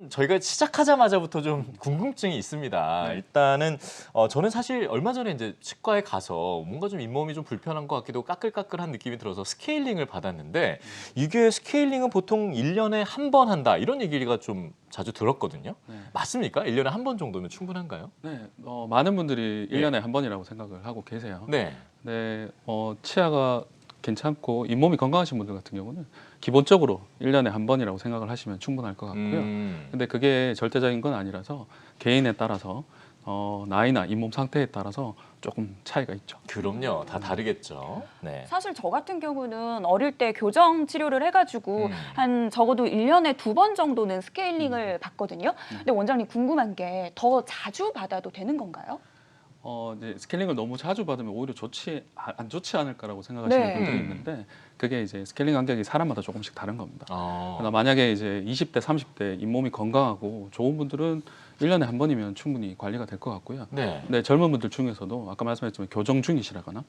저희가 시작하자마자부터 좀 궁금증이 있습니다. 네. 일단은 저는 사실 얼마 전에 이제 치과에 가서 뭔가 좀 잇몸이 좀 불편한 것 같기도 까끌까끌한 느낌이 들어서 스케일링을 받았는데 이게 스케일링은 보통 1년에 한 번 한다 이런 얘기가 좀 자주 들었거든요. 네. 맞습니까? 1년에 한 번 정도면 충분한가요? 네, 많은 분들이 예. 1년에 한 번이라고 생각을 하고 계세요. 네. 네, 치아가 괜찮고 잇몸이 건강하신 분들 같은 경우는 기본적으로 1년에 한 번이라고 생각을 하시면 충분할 것 같고요. 근데 그게 절대적인 건 아니라서 개인에 따라서 나이나 잇몸 상태에 따라서 조금 차이가 있죠. 그럼요. 다 다르겠죠. 네. 사실 저 같은 경우는 어릴 때 교정 치료를 해가지고 음. 한 적어도 1년에 2번 정도는 스케일링을 받거든요. 근데 원장님 궁금한 게 더 자주 받아도 되는 건가요? 이제 스케일링을 너무 자주 받으면 오히려 안 좋지 않을까라고 생각하시는 네. 분들이 있는데 그게 이제 스케일링 간격이 사람마다 조금씩 다른 겁니다. 어. 그러나 만약에 이제 20대, 30대 잇몸이 건강하고 좋은 분들은 1년에 한 번이면 충분히 관리가 될 것 같고요. 네. 근데 젊은 분들 중에서도 아까 말씀했지만 교정 중이시라거나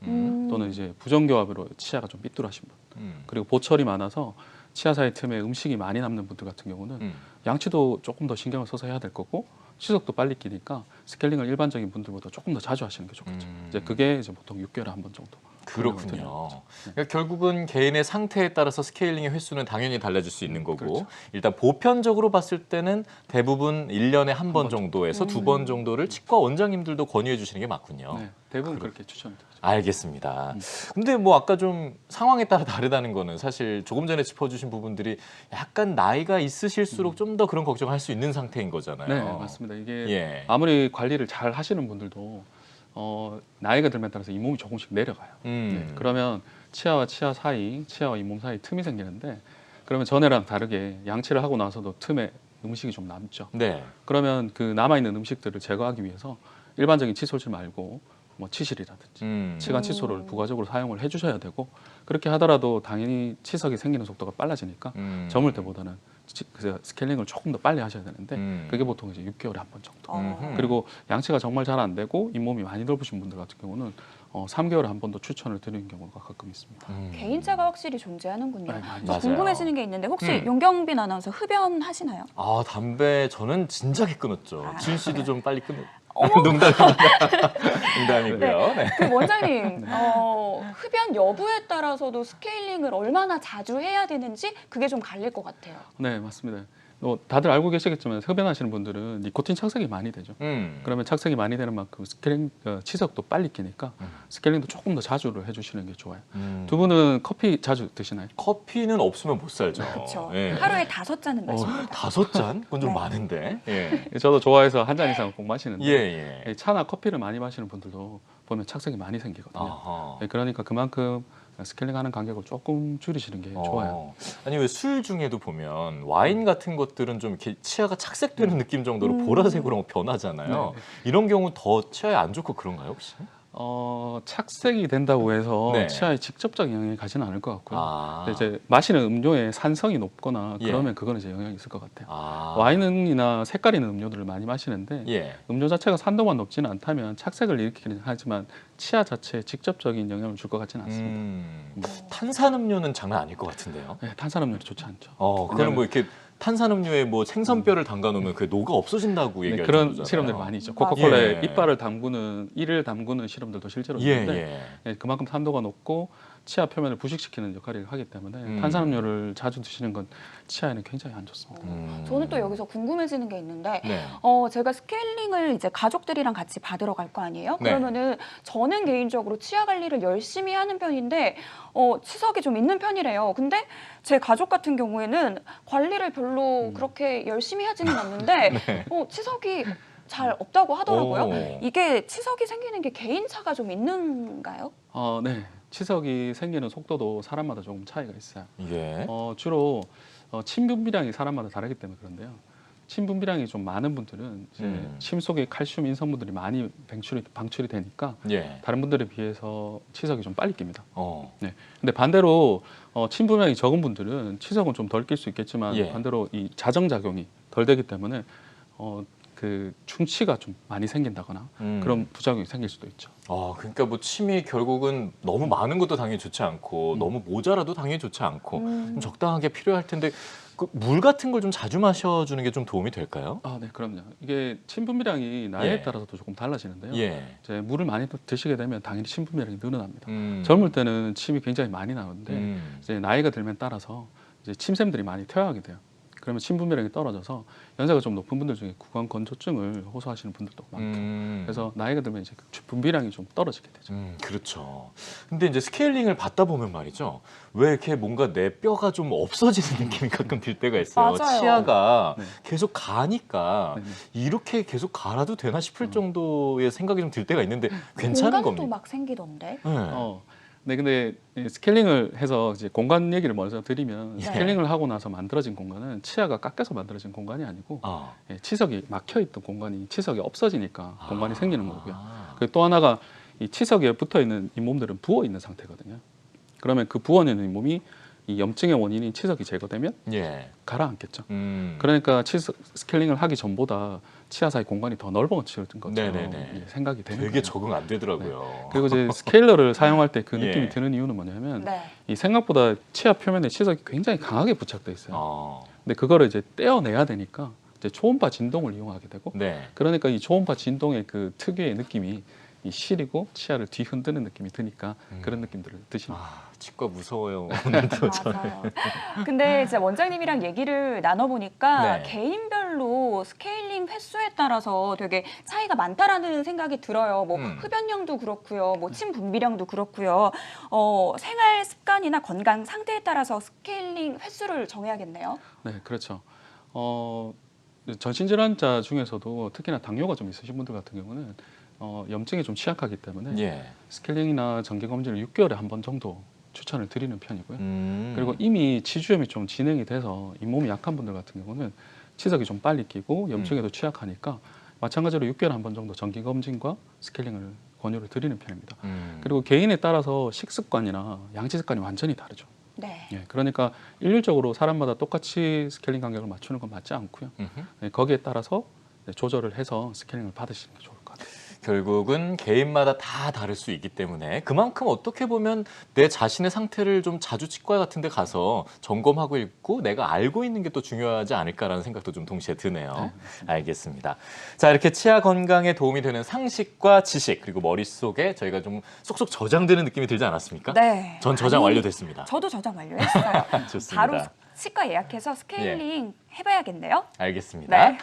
또는 이제 부정교합으로 치아가 좀 삐뚤하신 분 그리고 보철이 많아서 치아 사이 틈에 음식이 많이 남는 분들 같은 경우는 양치도 조금 더 신경을 써서 해야 될 거고 치석도 빨리 끼니까 스케일링을 일반적인 분들보다 조금 더 자주 하시는 게 좋겠죠. 이제 그게 이제 보통 6개월에 한 번 정도. 그렇군요. 그러니까 결국은 개인의 상태에 따라서 스케일링의 횟수는 당연히 달라질 수 있는 거고 그렇죠. 일단 보편적으로 봤을 때는 대부분 1년에 한 번 정도에서 2번 정도를 치과 원장님들도 권유해 주시는 게 맞군요. 네, 대부분 그렇게 추천드리죠. 알겠습니다. 근데 뭐 아까 좀 상황에 따라 다르다는 거는 사실 조금 전에 짚어주신 부분들이 약간 나이가 있으실수록 좀 더 그런 걱정할 수 있는 상태인 거잖아요. 네, 맞습니다. 이게 예. 아무리 관리를 잘 하시는 분들도 나이가 들면 따라서 잇몸이 조금씩 내려가요. 네, 그러면 치아와 치아 사이, 치아와 잇몸 사이 틈이 생기는데 그러면 전에랑 다르게 양치를 하고 나서도 틈에 음식이 좀 남죠. 네. 그러면 그 남아있는 음식들을 제거하기 위해서 일반적인 칫솔질 말고 뭐 치실이라든지 치간 칫솔을 부가적으로 사용을 해주셔야 되고 그렇게 하더라도 당연히 치석이 생기는 속도가 빨라지니까 저물 때보다는 그래서 스케일링을 조금 더 빨리 하셔야 되는데 그게 보통 이제 6개월에 한 번 정도. 그리고 양치가 정말 잘 안 되고 잇몸이 많이 넓으신 분들 같은 경우는 3개월에 한 번 더 추천을 드리는 경우가 가끔 있습니다. 개인차가 확실히 존재하는군요. 네, 많이 저 맞아요. 궁금해지는 게 있는데 혹시 용경빈 아나운서 흡연 하시나요? 아 담배 저는 진작에 끊었죠. 아, 지은 씨도 좀 빨리 끊어. 어머. 농담입니다. 농담이고요. 네. 그 원장님, 흡연 여부에 따라서도 스케일링을 얼마나 자주 해야 되는지 그게 좀 갈릴 것 같아요. 네, 맞습니다. 다들 알고 계시겠지만 흡연하시는 분들은 니코틴 착색이 많이 되죠. 그러면 착색이 많이 되는 만큼 스케일링 치석도 빨리 끼니까 스케일링도 조금 더 자주를 해주시는 게 좋아요. 두 분은 커피 자주 드시나요? 커피는 없으면 못 살죠. 그렇죠. 예. 하루에 5잔은 마십니다. 5잔? 그건 좀 네. 많은데. 예. 저도 좋아해서 한 잔 이상 꼭 마시는데 예. 차나 커피를 많이 마시는 분들도 보면 착색이 많이 생기거든요. 아하. 그러니까 그만큼 스케일링하는 간격을 조금 줄이시는 게 좋아요. 아니 왜 술 중에도 보면 와인 같은 것들은 좀 이렇게 치아가 착색되는 느낌 정도로 보라색으로 변하잖아요. 네. 이런 경우 더 치아에 안 좋고 그런가요 혹시? 착색이 된다고 해서 네. 치아에 직접적인 영향이 가지는 않을 것 같고요. 아. 근데 이제 마시는 음료에 산성이 높거나 예. 그러면 그거는 이제 영향이 있을 것 같아요. 아. 와인이나 색깔 있는 음료들을 많이 마시는데 예. 음료 자체가 산도가 높지는 않다면 착색을 일으키긴 하지만 치아 자체에 직접적인 영향을 줄 것 같지는 않습니다. 탄산음료는 장난 아닐 것 같은데요. 네, 탄산음료는 좋지 않죠. 그거는 뭐 이렇게 탄산음료에 뭐 생선뼈를 담가 놓으면 그게 녹아 없어진다고 네, 얘기할 그런 정도잖아요. 실험들이 많이 있죠. 맞아요. 코카콜라에 예. 이를 담그는 실험들도 실제로 예, 있는데 예. 그만큼 산도가 높고 치아 표면을 부식시키는 역할을 하기 때문에 탄산음료를 자주 드시는 건 치아에는 굉장히 안 좋습니다. 저는 또 여기서 궁금해지는 게 있는데 네. 제가 스케일링을 이제 가족들이랑 같이 받으러 갈 거 아니에요? 네. 그러면은 저는 개인적으로 치아 관리를 열심히 하는 편인데 치석이 좀 있는 편이래요. 근데 제 가족 같은 경우에는 관리를 별로 그렇게 열심히 하지는 않는데 치석이 잘 없다고 하더라고요. 오. 이게 치석이 생기는 게 개인차가 좀 있는가요? 네. 치석이 생기는 속도도 사람마다 조금 차이가 있어요. 예. 주로 침 분비량이 사람마다 다르기 때문에 그런데요. 침 분비량이 좀 많은 분들은 이제 침 속에 칼슘 인성분들이 많이 방출이 되니까 예. 다른 분들에 비해서 치석이 좀 빨리 낍니다. 네. 근데 반대로 침 분비량이 적은 분들은 치석은 좀 덜 낄 수 있겠지만 예. 반대로 이 자정작용이 덜 되기 때문에 그 충치가 좀 많이 생긴다거나 그런 부작용이 생길 수도 있죠. 그러니까 뭐 침이 결국은 너무 많은 것도 당연히 좋지 않고 너무 모자라도 당연히 좋지 않고 좀 적당하게 필요할 텐데 물 같은 걸 좀 자주 마셔주는 게 좀 도움이 될까요? 아, 네, 그럼요. 이게 침 분비량이 나이에 예. 따라서도 조금 달라지는데요. 예. 이제 물을 많이 드시게 되면 당연히 침 분비량이 늘어납니다. 음. 젊을 때는 침이 굉장히 많이 나오는데 음. 이제 나이가 들면 따라서 이제 침샘들이 많이 퇴화하게 돼요. 그러면 침 분비량이 떨어져서 연세가 좀 높은 분들 중에 구강 건조증을 호소하시는 분들도 많고 그래서 나이가 들면 이제 분비량이 좀 떨어지게 되죠. 그렇죠. 근데 이제 스케일링을 받다 보면 말이죠. 왜 이렇게 뭔가 내 뼈가 좀 없어지는 느낌이 가끔 들 때가 있어요. 맞아요. 치아가 네. 계속 가니까 네, 네. 이렇게 계속 갈아도 되나 싶을 정도의 생각이 좀 들 때가 있는데 괜찮은 공간도 겁니까? 막 생기던데. 네. 네, 근데 이 스케일링을 해서 이제 공간 얘기를 먼저 드리면 예. 스케일링을 하고 나서 만들어진 공간은 치아가 깎여서 만들어진 공간이 아니고 아. 예, 치석이 막혀 있던 공간이 치석이 없어지니까 공간이 생기는 거고요. 아. 그리고 또 하나가 이 치석에 붙어 있는 잇몸들은 부어 있는 상태거든요. 그러면 그 부어 있는 잇몸이 이 염증의 원인인 치석이 제거되면 예. 가라앉겠죠. 음. 그러니까 치석 스케일링을 하기 전보다 치아 사이 공간이 더 넓어진 것처럼 네네네. 예, 생각이 되는 되게 거예요. 적응 안 되더라고요. 그리고 이제 스케일러를 사용할 때 그 느낌이 예. 드는 이유는 뭐냐면 네. 이 생각보다 치아 표면에 치석이 굉장히 강하게 부착돼 있어요. 아. 근데 그거를 이제 떼어내야 되니까 이제 초음파 진동을 이용하게 되고 네. 그러니까 이 초음파 진동의 그 특유의 느낌이 이 시리고 치아를 뒤흔드는 느낌이 드니까 그런 느낌들을 드시는 거예요. 아, 치과 무서워요. 오늘도 저. 맞아요. 근데 이제 원장님이랑 얘기를 나눠보니까 네. 개인별로 스케일링 횟수에 따라서 되게 차이가 많다라는 생각이 들어요. 뭐 흡연량도 그렇고요, 뭐 침 분비량도 그렇고요. 생활 습관이나 건강 상태에 따라서 스케일링 횟수를 정해야겠네요. 네, 그렇죠. 전신질환자 중에서도 특히나 당뇨가 좀 있으신 분들 같은 경우는 염증에 좀 취약하기 때문에 예. 스케일링이나 정기 검진을 6개월에 한 번 정도 추천을 드리는 편이고요. 음. 그리고 이미 치주염이 좀 진행이 돼서 잇몸이 약한 분들 같은 경우는 치석이 좀 빨리 끼고 염증에도 취약하니까 마찬가지로 6개월에 한 번 정도 정기 검진과 스케일링을 권유를 드리는 편입니다. 그리고 개인에 따라서 식습관이나 양치 습관이 완전히 다르죠. 네. 예, 그러니까 일률적으로 사람마다 똑같이 스케일링 간격을 맞추는 건 맞지 않고요. 예, 거기에 따라서 조절을 해서 스케일링을 받으시는 게 좋을 것 같아요. 결국은 개인마다 다 다를 수 있기 때문에 그만큼 어떻게 보면 내 자신의 상태를 좀 자주 치과 같은 데 가서 점검하고 있고 내가 알고 있는 게 또 중요하지 않을까라는 생각도 좀 동시에 드네요. 알겠습니다. 자, 이렇게 치아 건강에 도움이 되는 상식과 지식 그리고 머릿속에 저희가 좀 쏙쏙 저장되는 느낌이 들지 않았습니까? 네. 전 저장 아니, 완료됐습니다. 저도 저장 완료했어요. 좋습니다. 바로 치과 예약해서 스케일링 해봐야겠네요. 알겠습니다. 네.